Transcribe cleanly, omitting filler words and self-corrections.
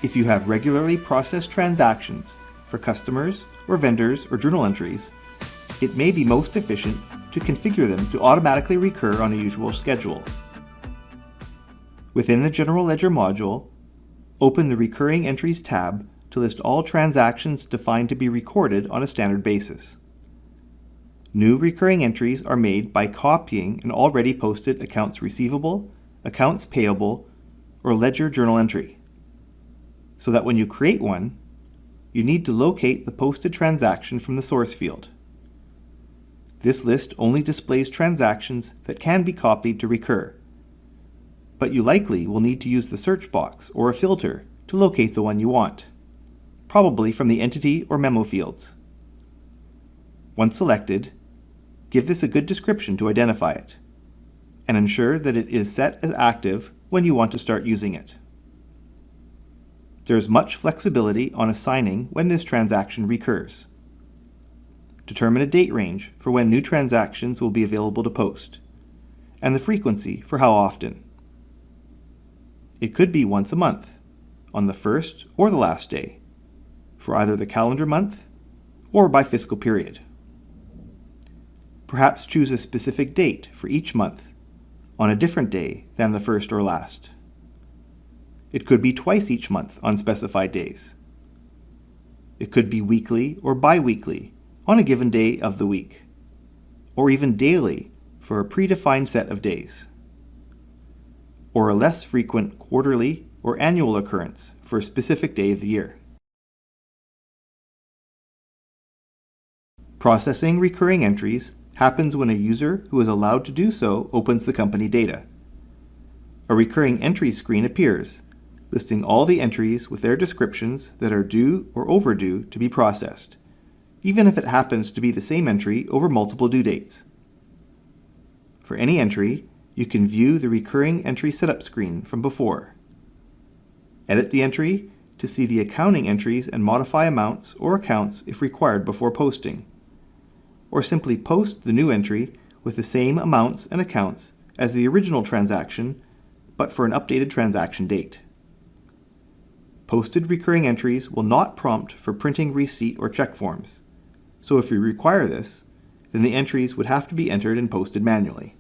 If you have regularly processed transactions for customers or vendors or journal entries, it may be most efficient to configure them to automatically recur on a usual schedule. Within the General Ledger module, open the Recurring Entries tab to list all transactions defined to be recorded on a standard basis. New recurring entries are made by copying an already posted accounts receivable, accounts payable, or ledger journal entry, so that when you create one, you need to locate the posted transaction from the source field. This list only displays transactions that can be copied to recur, but you likely will need to use the search box or a filter to locate the one you want, probably from the entity or memo fields. Once selected, give this a good description to identify it, and ensure that it is set as active when you want to start using it. There is much flexibility on assigning when this transaction recurs. Determine a date range for when new transactions will be available to post, and the frequency for how often. It could be once a month, on the first or the last day, for either the calendar month or by fiscal period. Perhaps choose a specific date for each month, on a different day than the first or last. It could be twice each month on specified days. It could be weekly or bi-weekly on a given day of the week, or even daily for a predefined set of days, or a less frequent quarterly or annual occurrence for a specific day of the year. Processing recurring entries happens when a user who is allowed to do so opens the company data. A recurring entries screen appears, listing all the entries with their descriptions that are due or overdue to be processed, even if it happens to be the same entry over multiple due dates. For any entry, you can view the recurring entry setup screen from before. Edit the entry to see the accounting entries and modify amounts or accounts if required before posting, or simply post the new entry with the same amounts and accounts as the original transaction, but for an updated transaction date. Posted recurring entries will not prompt for printing receipt or check forms, so if you require this, then the entries would have to be entered and posted manually.